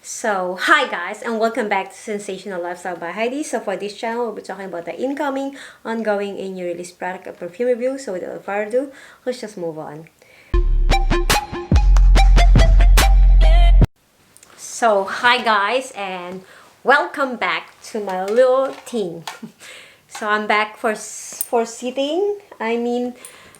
So, hi guys, and welcome back to Sensational Lifestyle by Heidi. So, for this channel, we'll be talking about the incoming, ongoing, and new release product and perfume review. So, without further ado, let's just move on. So, hi guys, and welcome back to my little team. So, I'm back for sitting.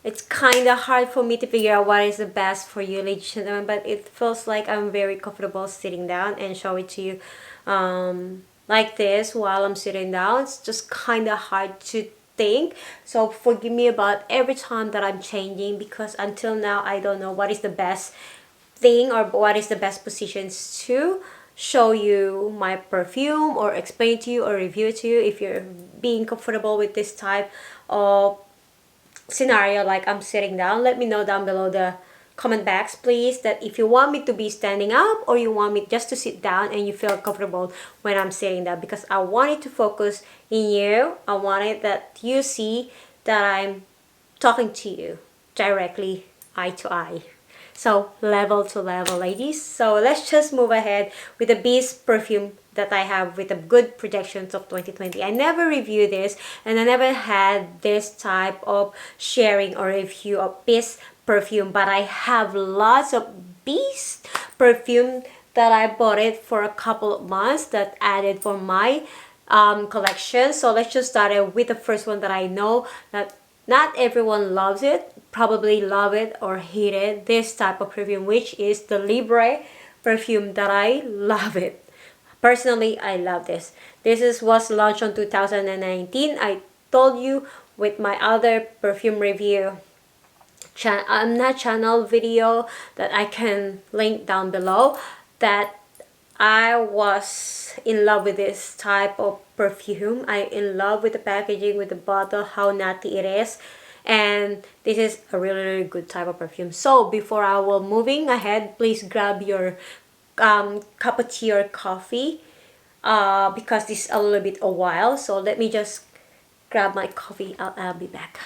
It's kind of hard for me to figure out what is the best for you, ladies and gentlemen, but it feels like I'm very comfortable sitting down and show it to you like this while I'm sitting down. It's just kind of hard to think, so forgive me about every time that I'm changing, because until now I don't know what is the best thing or what is the best positions to show you my perfume or explain to you or review to you. If you're being comfortable with this type of scenario, like I'm sitting down, let me know down below the comment box, please, that if you want me to be standing up or you want me just to sit down and you feel comfortable when I'm sitting down, because I wanted to focus in you. I wanted that you see that I'm talking to you directly, eye to eye. So level to level, ladies. So let's just move ahead with the Beast perfume that I have with the good projections of 2020. I never reviewed this, and I never had this type of sharing or review of Beast perfume, but I have lots of Beast perfume that I bought it for a couple of months that added for my collection. So let's just start it with the first one that I know that not everyone loves it, probably love it or hate it, this type of perfume, which is the Libre perfume that I love it. Personally, I love this. Was launched in 2019. I told you with my other perfume review not channel video that I can link down below, that I was in love with this type of perfume. I in love with the packaging, with the bottle, how nutty it is, and this is a really good type of perfume. So before I will moving ahead, please grab your cup of tea or coffee, because this is a little bit a while. So let me just grab my coffee. I'll be back.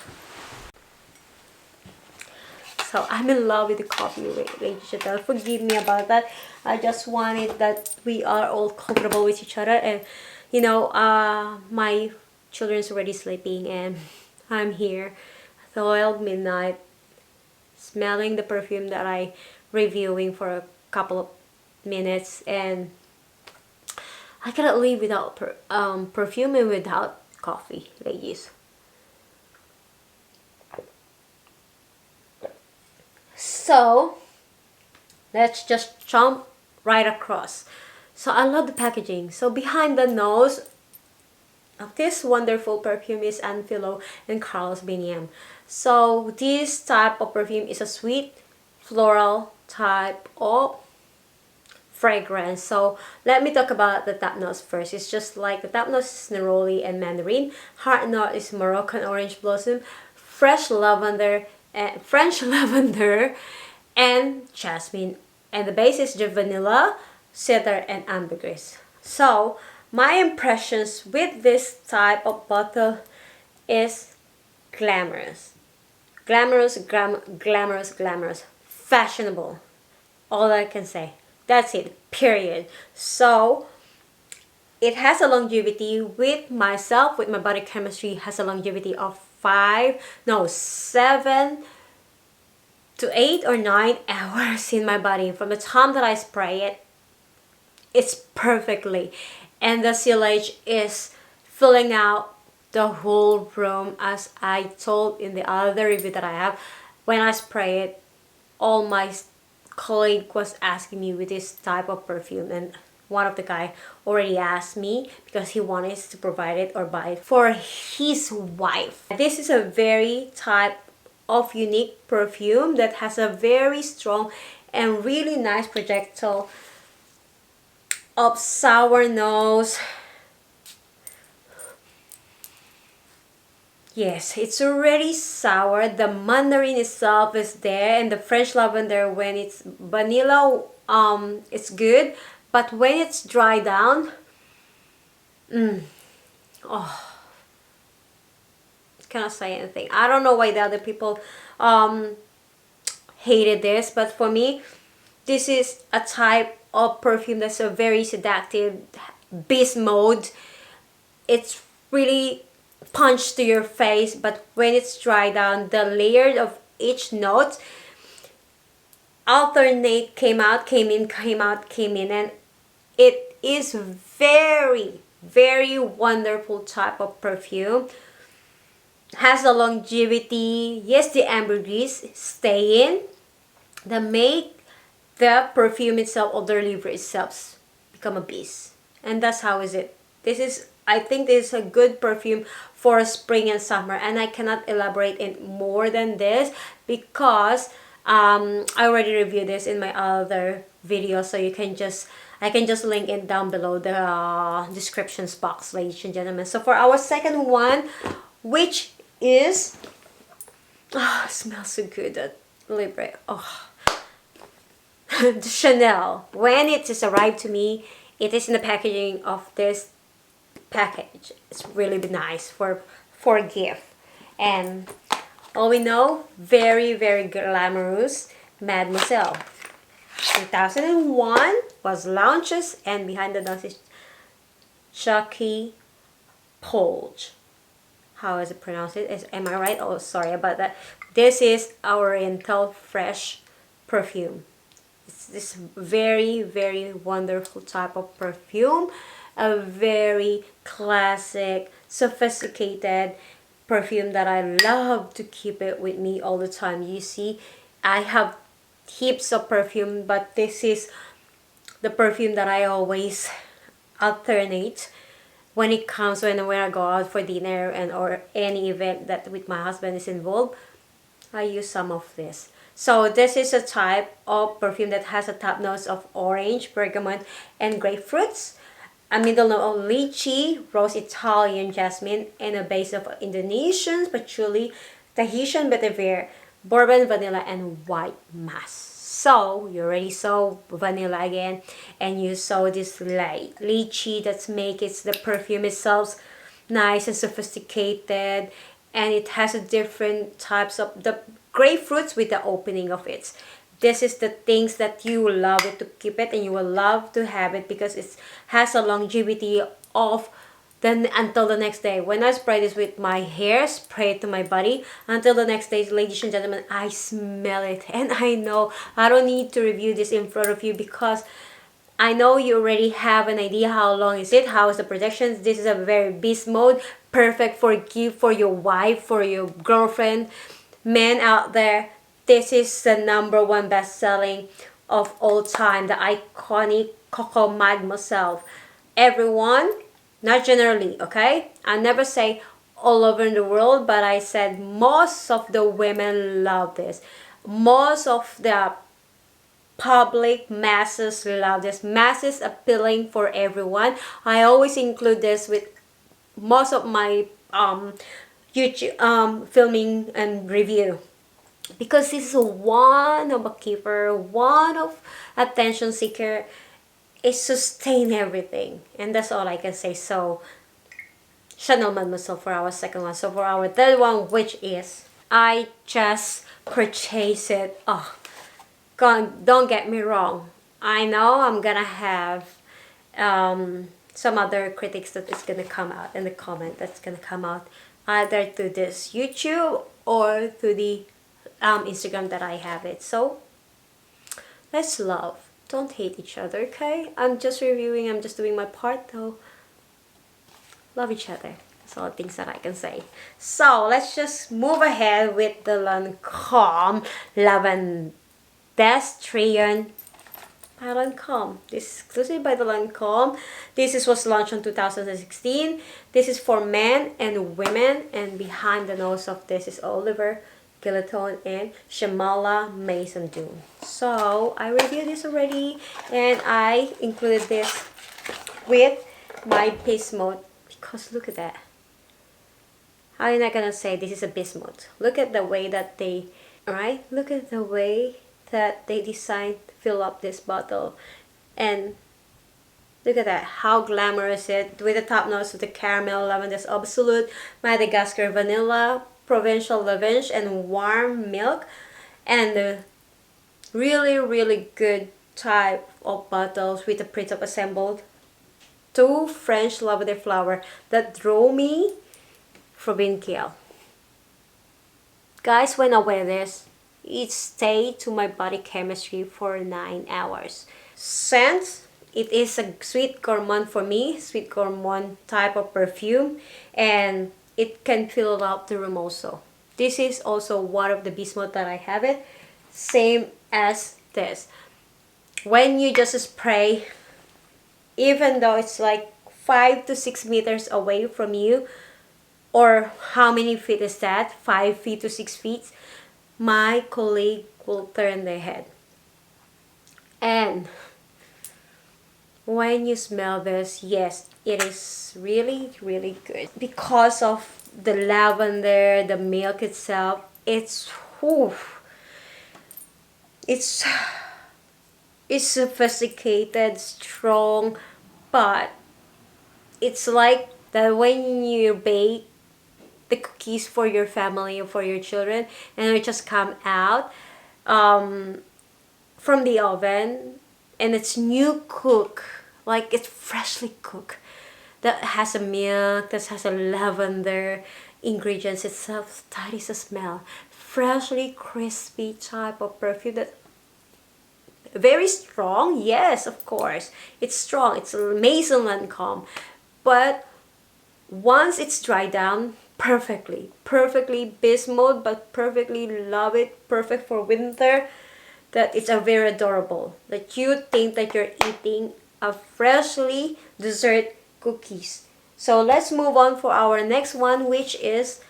So I'm in love with the coffee, ladies and gentlemen. Forgive me about that. I just wanted that we are all comfortable with each other, and my children's already sleeping, and I'm here 12 midnight smelling the perfume that I reviewing for a couple of minutes, and I cannot live without perfume and without coffee, ladies. So let's just jump right across. So I love the packaging. So behind the nose of this wonderful perfume is Anfilo and Carlos Biniam. So this type of perfume is a sweet floral type of fragrance. So let me talk about the top notes first. It's just like the top notes is neroli and mandarin. Heart note is Moroccan orange blossom, fresh lavender, and French lavender, and jasmine. And the base is the vanilla, cedar, and ambergris. So my impressions with this type of bottle is glamorous. Glamorous, fashionable. All I can say. That's it, period. So it has a longevity with myself, with my body chemistry, has a longevity of 7 to 8 or 9 hours in my body. From the time that I spray it, it's perfectly, and the silage is filling out the whole room. As I told in the other review that I have, when I spray it, all my colleague was asking me with this type of perfume, and one of the guy already asked me because he wanted to provide it or buy it for his wife. This is a very type of unique perfume that has a very strong and really nice projectile of sour nose. Yes, it's already sour. The mandarin itself is there, and the French lavender, when it's vanilla, it's good, but when it's dry down, oh, cannot say anything. I don't know why the other people hated this, but for me, this is a type of perfume that's a very seductive, beast mode. It's really punch to your face, but when it's dry down, the layer of each note alternate, came out, came in, came out, came in, and it is very, very wonderful type of perfume. Has a longevity. Yes, the ambergris stay in. The make the perfume itself or the liver itself become a beast, and that's how is it. This is, I think this is a good perfume for spring and summer, and I cannot elaborate it more than this because I already reviewed this in my other video, so you can just, I can just link it down below the descriptions box, ladies and gentlemen. So for our second one, which is, oh, it smells so good, that Libre. Oh, the Chanel. When it just arrived to me, it is in the packaging of this package. It's really nice for a gift. And all we know, very, very glamorous Mademoiselle. 2001 was launches, and behind the nose is Chucky Polge. How is it pronounced? Am I right? Oh, sorry about that. This is our Oriental Fresh perfume. It's this very, very wonderful type of perfume. A very classic, sophisticated perfume that I love to keep it with me all the time. You see, I have heaps of perfume, but this is the perfume that I always alternate when it comes when I go out for dinner and or any event that with my husband is involved. I use some of this. So this is a type of perfume that has a top notes of orange, bergamot, and grapefruits, a middle note of lychee, rose Italian jasmine, and a base of Indonesian patchouli, Tahitian vetiver, bourbon vanilla, and white mass. So you already saw vanilla again, and you saw this light lychee that makes the perfume itself nice and sophisticated, and it has a different types of the grapefruits with the opening of it. This is the things that you will love it to keep it, and you will love to have it because it has a longevity of then until the next day. When I spray this with my hair, spray it to my body until the next day, ladies and gentlemen, I smell it. And I know I don't need to review this in front of you because I know you already have an idea how long is it, how is the protection. This is a very beast mode, perfect for gift for your wife, for your girlfriend, men out there. This is the #1 best-selling of all time, the iconic Coco Mademoiselle. Everyone, not generally, okay? I never say all over the world, but I said most of the women love this. Most of the public masses love this. Masses appealing for everyone. I always include this with most of my YouTube filming and review, because this is one of a keeper, one of attention seeker. It sustain everything, and that's all I can say. So Chanel Mademoiselle for our second one. So for our third one, which is, I just purchased it. Oh God, don't get me wrong, I know I'm gonna have some other critics that is gonna come out in the comment, that's gonna come out either through this YouTube or through the Instagram that I have it. So let's love, don't hate each other, okay? I'm just reviewing, I'm just doing my part though. Love each other. That's all the things that I can say. So let's just move ahead with the Lancome Lavendestrian by Lancome. This is exclusive by the Lancome. Was launched in 2016. This is for men and women, and behind the nose of this is Oliver Gilliton and Shamala Mason Dune. So I reviewed this already, and I included this with my beast mode because look at that. How am I gonna say this is a beast mode? Look at the way that they, right? Look at the way that they decide to fill up this bottle, and look at that, how glamorous it, with the top notes of the caramel, lavender absolute, Madagascar vanilla, provincial lavenge, and warm milk, and the really, really good type of bottles with the print of assembled. Two French lavender flower that draw me provincial. Guys, when I wear this, it stayed to my body chemistry for 9 hours. Scent, it is a sweet gourmand for me, sweet gourmand type of perfume, and it can fill up the room also. This is also one of the bismuth that I have it, same as this. When you just spray, even though it's like 5 to 6 meters away from you, or how many feet is that? 5 feet to 6 feet, my colleague will turn their head. And when you smell this, yes, it is really, really good. Because of the lavender, the milk itself, it's, whew, it's sophisticated, strong, but it's like that when you bake the cookies for your family or for your children, and it just come out from the oven, and it's new cook, like it's freshly cooked, that has a milk, that has a lavender ingredients itself. That is a smell, freshly crispy type of perfume that very strong. Yes, of course, it's strong. It's Maison Lancome, but once it's dried down, perfectly bismuth, but perfectly love it, perfect for winter. That it's a very adorable, that you think that you're eating a freshly dessert cookies. So let's move on for our next one, which is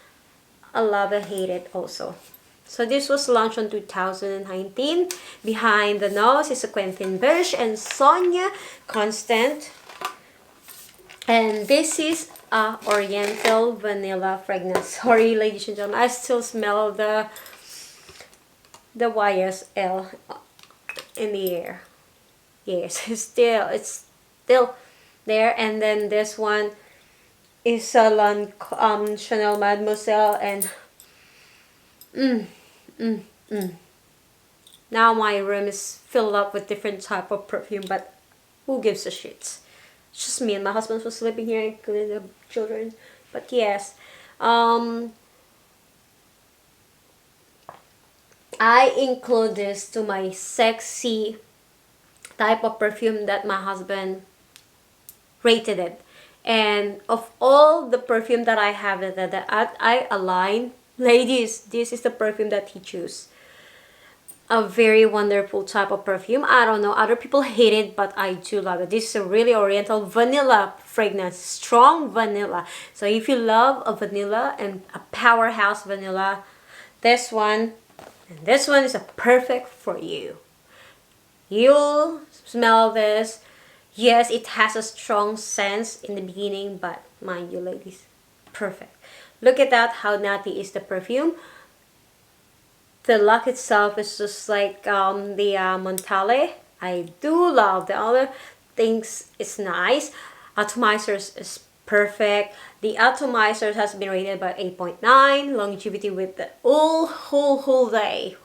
a lava hate it also. So this was launched in 2019. Behind the nose is a Quentin Birch and Sonia Constant. And this is a Oriental vanilla fragrance. Sorry, ladies and gentlemen, I still smell the YSL in the air. Yes, it's still there. And then this one is a Chanel Mademoiselle, and now my room is filled up with different type of perfume, but who gives a shit? It's just me and my husband was sleeping here, including the children. But yes, I include this to my sexy type of perfume that my husband rated it. And of all the perfume that I have that I align, ladies, this is the perfume that he chose. A very wonderful type of perfume. I don't know, other people hate it, but I do love it. This is a really Oriental vanilla fragrance, strong vanilla. So if you love a vanilla and a powerhouse vanilla, this one and this one is a perfect for you. You'll smell this. Yes, it has a strong sense in the beginning, but mind you, ladies, perfect. Look at that, how nutty is the perfume. The lock itself is just like the Montale. I do love the other things. It's nice. Atomizers is perfect. The atomizer has been rated by 8.9. Longevity with the whole day,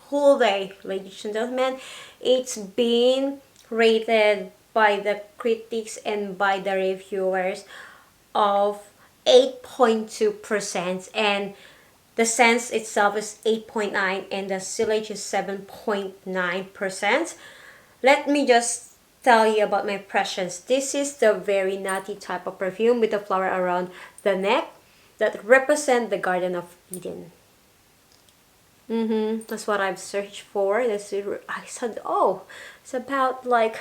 ladies and gentlemen. It's been rated by the critics and by the reviewers of 8.2%, and the scent itself is 8.9 and the sillage is 7.9%. Let me just tell you about my impressions. This is the very nutty type of perfume with the flower around the neck that represent the Garden of Eden. That's what I've searched for. I said, oh, it's about like,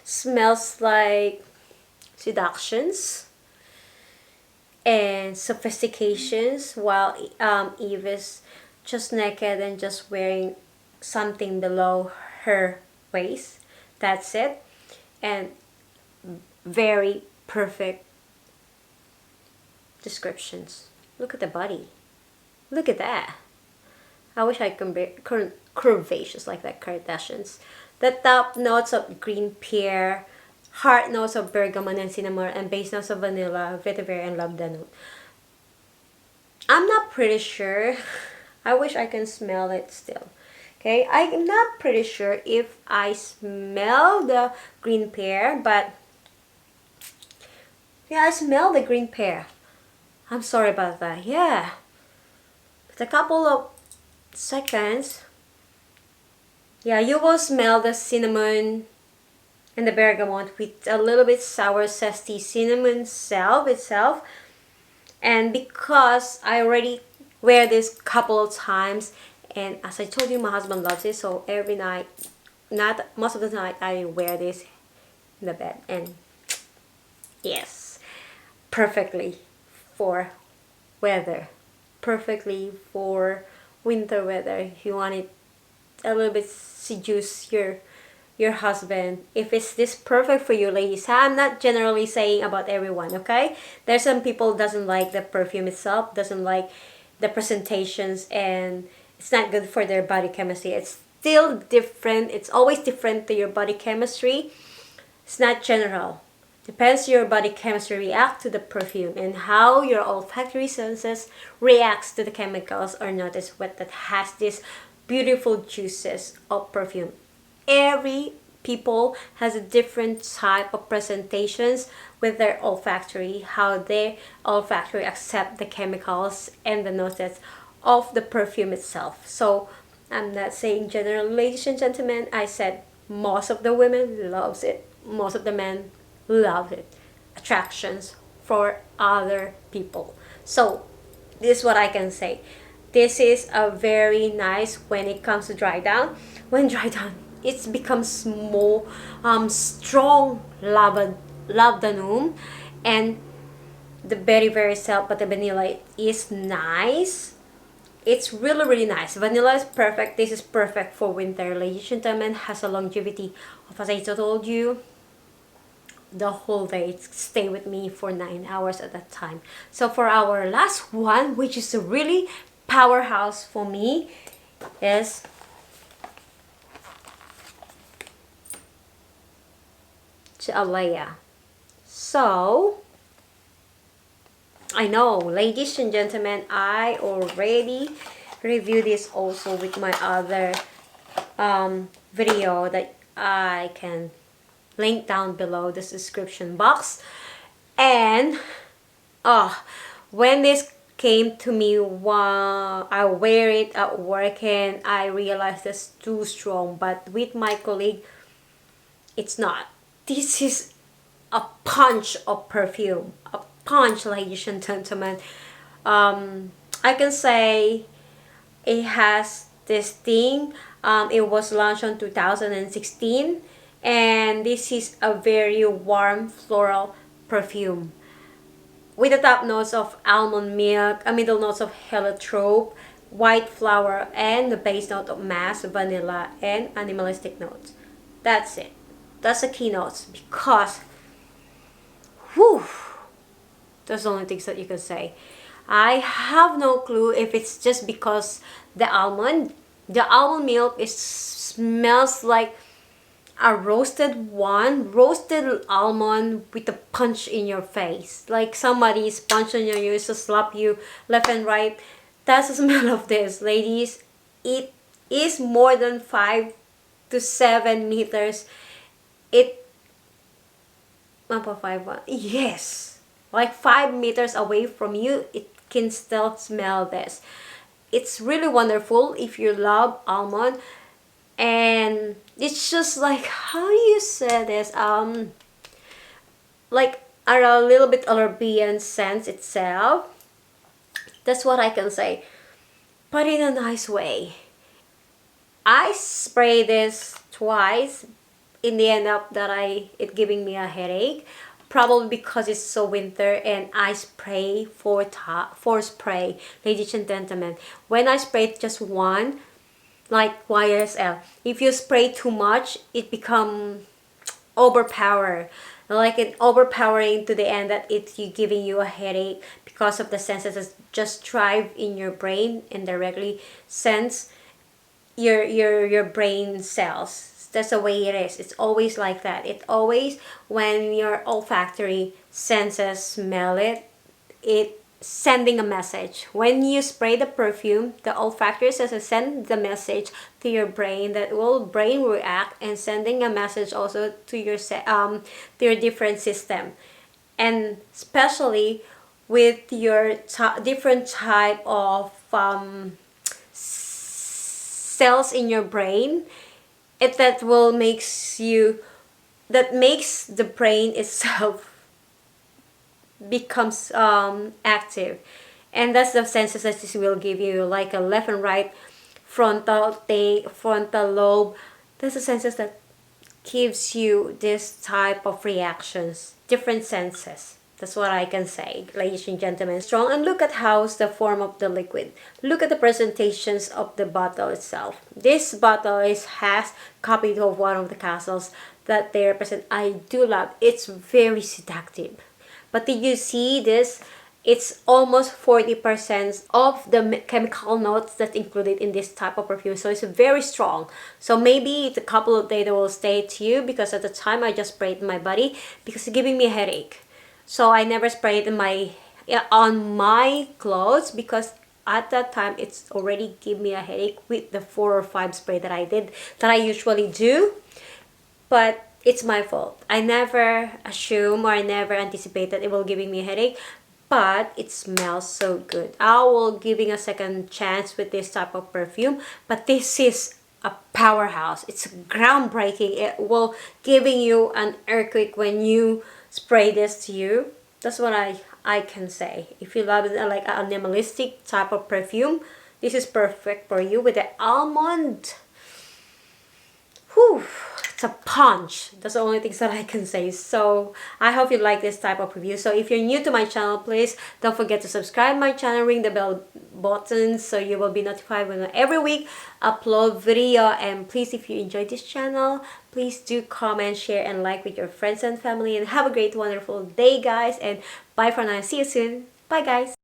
smells like seductions and sophistications, while Eve is just naked and just wearing something below her waist. That's it. And very perfect descriptions. Look at the body. Look at that. I wish I could be curvaceous like that Kardashians. The top notes of green pear, heart notes of bergamot and cinnamon, and base notes of vanilla, vetiver, and lavender note. I'm not pretty sure. I wish I can smell it still. Okay, I'm not pretty sure if I smell the green pear, but yeah, I smell the green pear. I'm sorry about that. Yeah, it's a couple of seconds. Yeah, you will smell the cinnamon and the bergamot with a little bit sour zesty cinnamon itself. And because I already wear this couple of times, and as I told you, my husband loves it, so every night, not most of the night, I wear this in the bed. And yes, perfectly for weather, perfectly for winter weather. If you want it a little bit seduce your husband, if it's this perfect for you, ladies. I'm not generally saying about everyone, okay? There's some people doesn't like the perfume itself, doesn't like the presentations, and it's not good for their body chemistry. It's still different, it's always different to your body chemistry. It's not general. Depends your body chemistry react to the perfume and how your olfactory senses reacts to the chemicals or notice what that has this beautiful juices of perfume. Every people has a different type of presentations with their olfactory, how their olfactory accept the chemicals and the notes of the perfume itself. So I'm not saying general, ladies and gentlemen. I said most of the women loves it, most of the men love it. Attractions for other people. So this is what I can say. This is a very nice when it comes to dry down. When dry down, it becomes more strong labdanum, and the very self, but the vanilla is nice. It's really nice. Vanilla is perfect. This is perfect for winter. Ladies and gentlemen, has a longevity of, as I told you, the whole day. It stay with me for 9 hours at that time. So for our last one, which is a really powerhouse for me, is Alea. So I know, ladies and gentlemen, I already reviewed this also with my other video that I can link down below the description box. And when this came to me, wow, I wear it at work and I realized it's too strong, but with my colleague it's not. This is a punch of perfume, a punch, ladies and gentlemen. I can say it has this thing. It was launched in 2016, and this is a very warm floral perfume with the top notes of almond milk, a middle notes of heliotrope, white flower, and the base note of mass vanilla and animalistic notes. That's it. That's the keynotes, because whew, that's the only things that you can say. I have no clue if it's just because the almond milk is smells like a roasted almond with a punch in your face, like somebody's punching you, used to slap you left and right. That's the smell of this, ladies. It is more than 5 to 7 meters. It 1.5, yes, like 5 meters away from you, it can still smell this. It's really wonderful if you love almond. And it's just like, how do you say this, like a little bit Arabian sense itself. That's what I can say, but in a nice way. I spray this twice. In the end up that it giving me a headache, probably because it's so winter, and I spray for spray, ladies and gentlemen. When I spray just one, like YSL, if you spray too much, it become overpower, like it overpowering to the end that it's giving you a headache, because of the senses that just drive in your brain and directly sense your brain cells. That's the way it is. It's always like that. It always, when your olfactory senses smell it, it sending a message. When you spray the perfume, the olfactory senses send the message to your brain, that will brain react and sending a message also to to your different system. And especially with your different type of cells in your brain, that will makes you, that makes the brain itself becomes active, and that's the senses that this will give you, like a left and right frontal lobe. That's the senses that gives you this type of reactions, different senses. That's what I can say, ladies and gentlemen. Strong. And look at how's the form of the liquid. Look at the presentations of the bottle itself. This bottle has copy of one of the castles that they represent. I do love. It's very seductive. But did you see this? It's almost 40% of the chemical notes that's included in this type of perfume. So it's very strong. So maybe it's a couple of days that will stay to you, because at the time I just sprayed in my body because it's giving me a headache. So I never sprayed in on my clothes, because at that time it's already give me a headache with the 4 or 5 spray that I usually do. But it's my fault. I never assume, or I never anticipate that it will giving me a headache. But it smells so good. I will giving a second chance with this type of perfume. But this is a powerhouse. It's groundbreaking. It will giving you an earthquake when you spray this to you. That's what I can say. If you love like a minimalistic type of perfume, this is perfect for you with the almond. Whew, it's a punch. That's the only things that I can say. So I hope you like this type of review. So if you're new to my channel, please don't forget to subscribe my channel, ring the bell button so you will be notified when I every week upload video. And please, if you enjoyed this channel, please do comment, share, and like with your friends and family. And have a great, wonderful day, guys. And bye for now. See you soon. Bye, guys.